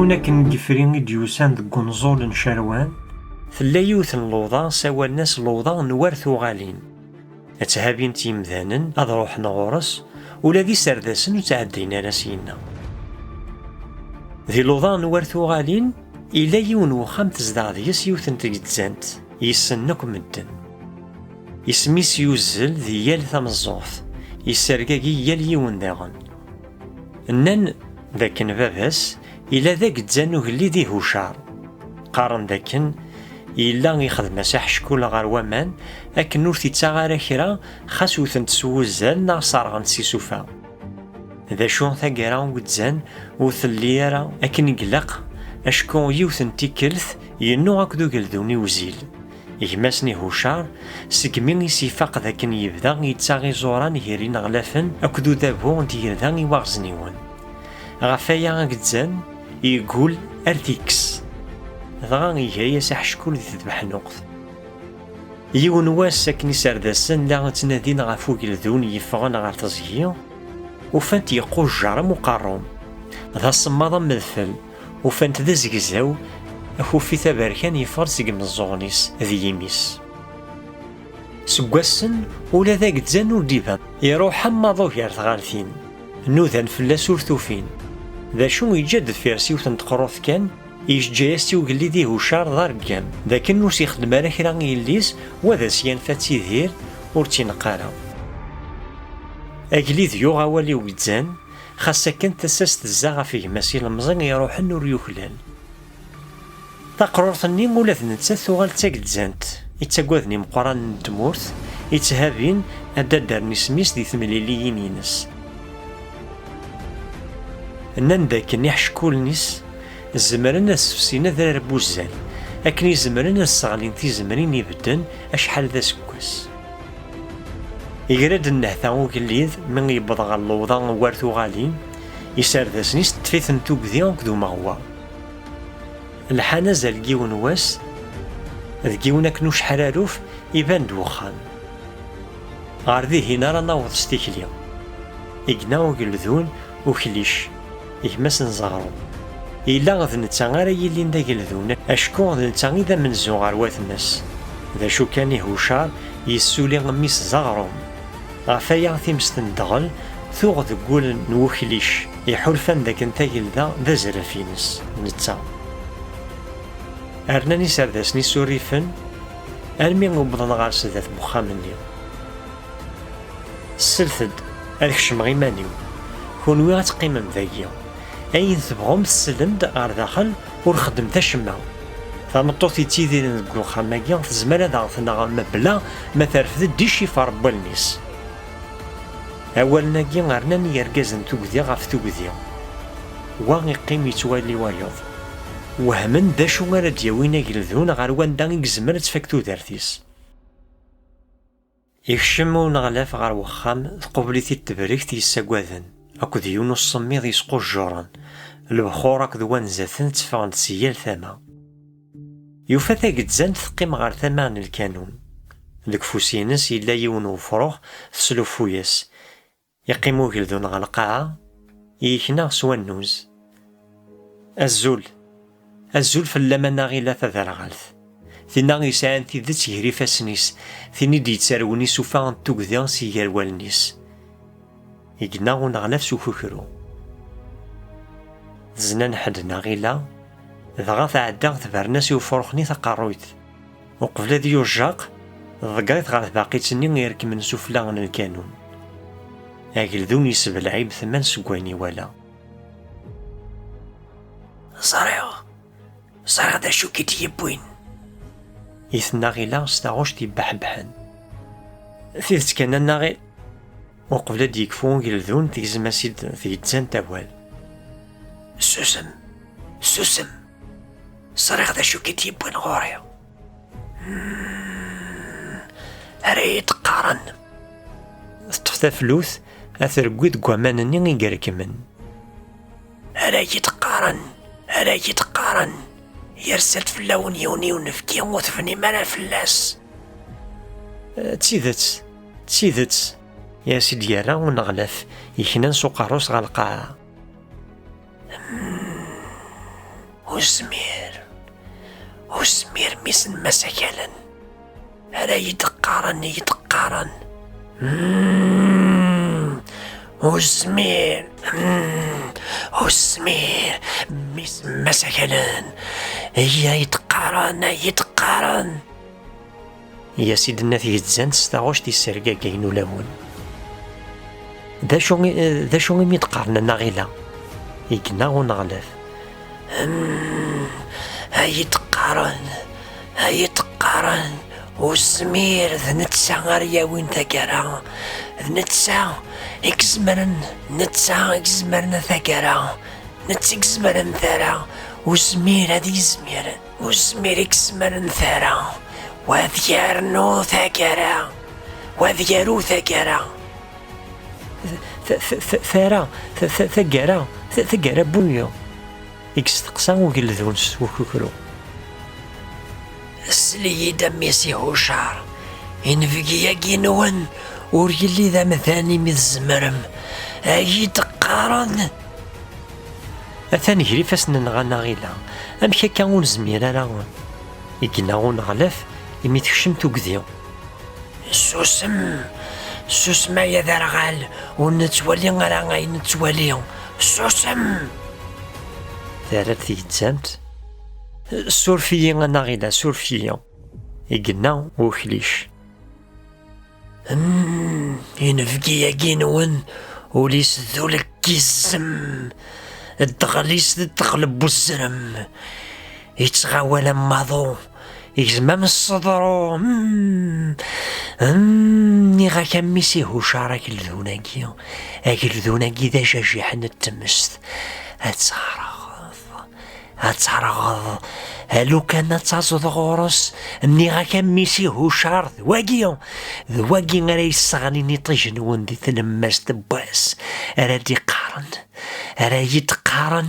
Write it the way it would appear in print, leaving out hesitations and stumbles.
Dgiwna ken gifrin diyusan deg unẓul n Cerwan, tella yiwet n luḍa sawalen-as luḍa n war tuɣalin. Ad thabint yimdanen ad ruḥen ɣur-s, ula d iserdasen ur ttɛeddin ara syenna. Di luḍa n war tuɣalin, illa yiwen uxxam tezdeɣ deg-s yiwet n tgezzant, yessen akk medden. Isem-is yuzzel di yal tameẓẓuɣt, yessergagi yal yiwen daɣen. Nnan dakken baba-s illa d agezzan ugellid i Hucar. Qqaren dakken illa ixdem-as aḥeckul ɣer waman akken ur t-ittaɣ ara kra xas wten-t s wuzzal neɣ ṣerɣen-t s isufa. D acu taggara ugezzan ur telli ara akken iglaq acku yiwet n tikkelt yennu akked ugeldun iwzil. Gma-s n Hucar segmi is-ifaq dakken yebda yettaɣ iẓuran gar ineɣlafen akked udabu n tyirda i waɣzniwen. Ɣef aya agezzan yeggul ar tikkes. Dɣa iga-as aḥeckul di tbeḥnuqt. Yiwen wass akken iserdasen la ttnadin ɣef ugeldun yeffɣen ɣer teẓgi, ufant yequjjar am uqerrum. D asemmaḍ am udfel, ufant d azegzaw, akufi taberkan yeffɣen seg imeẓẓuɣen-is d yimi-s. Seg wassen ula d agezzan ur d-iban, iruḥ am aḍu gar tɣaltin. Nudan fell-as ur tufin. D acu yeǧǧa deffir-s yiwet n tqeṛṛut kan, yejǧa-as i ugellid i Hucar d aṛeggam, dakken ur s-ixdem ara kra i yelli-s wa d as-yanfa ttidir ur tt-ineqq ara. Agellid yuɣ awal i ugezzan, xas akken tasa-s tezza ɣef gma-s ilemẓi iruḥen ur yuklal. Taqṛuṛt-nni ula d nettat tuɣal d tagezzant, ittaggaden imeqqranen n tmurt, itthabin ad d-ddren isem-is di temliliyin-ines. Nnan dakken iḥeckulen-is zemren ad sefsin adrar n wuzzal, akken izemren ad sseɣlin tizemrin ibedden acḥal d aseggas. Igra-d nnehta ugellid mi yewweḍ ɣer luḍa war tuɣalin, iserdasen-is ṭṭef-iten tugdi akked umeɣwa. Lḥan azal n yiwen wass, d yiwen akken ucḥararuf iban-d uxxam. Ɣer dihin ara naweḍ s tikli. Igna ugeldun uklic, gma-s n Zeɣṛu. Illa d netta ara yillin d ageldun, acku d netta i d amenzu ɣer watma-s. D acu kan i Hucar yessuli mmi-s Zeɣṛum. Ɣef aya times tendɣel tuɣ deg wul n uklic, iḥulfan dakken tagelda d azraf-ines, netta. Rnan iserdasen-is urrifen, armi wwḍen ɣer sdat n uxxam-nni. Slet-d, ad kecmeɣ iman-iw. Kunwi ad teqqimem dagi. Ayen tebɣum tselem-d ɣer daxel ur xeddmet acemma. Tameṭṭut yettidiren deg uxxam-agi tezmer ad aɣ-tneɣ mebla ma terfed-d icif ɣer wallen-is. Awalen-agi rnan yirgazen tugdi ɣef tugdi. Wa iqqim yettwali wayeḍ. Wehmen d acu ara d-yawin ageldun ɣer wanda i yezmer ad tfak tudert-is. Yekcem uneɣlaf ɣer uxxam tqubel-it-id tebrikt yessaggaden, akked yiwen usemmiḍ yesqujjuren, lebxur akked wanzaten tteffɣen-d si yal tama. Yufa tagezzant teqqim ɣer tama n lkanun. Deg ufus-ines yella yiwen ufrux teslufu-as. Yeqqim ugeldun ɣer lqaɛa, yekna s wannuz. Azul, azul fell-aman aɣila taderɣalt. Tinna yesɛan tidet gar ifassen-is, tin i d-yettarwen isufa n tugdi si gar wallen-is. Igna uneɣlaf s ukukru. Tezna ḥedd aɣila, dɣa tɛedda tberna-s i ufrux-nni taqeṛṛuyt. Uqbel ad yujjaq, ḍeggret ɣer tbaqit-nni irekmen sufla n lkanun. Ageldun yessebleɛ-ib tman seg wayen iwala. Ẓriɣ d acu k-id-yewwin. Itna ɣila s taɣuct yebbeḥbeḥen. Tidet kan anaɣil. Uqbel ad yekfu ugeldun tegzem-as-id tgezzant awal. Susem. Ẓriɣ d acu k-id-yewwin ɣur-i. Ara yi-d-qqaren. Teṭṭef taflut ad trewwi deg waman-nni i yerkmen. Ara yi-d-qqaren. Yersel fell-awen yiwen unefki ur tefnim ara fell-as. Tidet, yas-id yerra uneɣlaf, yeknan s uqerru-s ɣer lqaɛa. وسمير ميسن مسكلا هذا يتقارن وسمير ميسن مسكلا هي يتقارن يا سيدنا تيتزان ستاغوش تيسرقا كاين ولاون ذا شو يتقارن ناغيلا يكنا ونغلف هيتقارن وسمير ذنتسا غاريا وين ثكرا ذنتسا اكزمرن ثكرا اكزمرن ثرا وسمير هادي زمير وسمير اكزمرن ثرا وذيارنو ثكرا وذيارو ثكرا ثكرا بونيو اكستقسا وقلذونس وكوكرو السلي دميسي هوشار إنفقيا كينوان وريلي ذا مثاني مذزمرم يتقارن أثاني هري فاسنا نغانا غيلا أمشي كاون زمير راغون إكنا غون غلف إمي تكشمتو كذيو سوسم يا ذرغال ونتولي غير نتولي سوسم ثارت تيتزانت سورفيي انا غيلا سورفيي يقلنا وكليش ينفقيا كينون وليس ذولك كيزم الدغليس تغلب الزرم يتغاول ماضو يزمام الصدرو نيغا كميسي هوشارا كالذوناكي ذا جاجيحن التمست هتعرغ هلو كان تازود غورس نيغا كميسي هوشار ذواكي غير يسغنيني طيجن وندي تلمس دباس رادي قارن يتقارن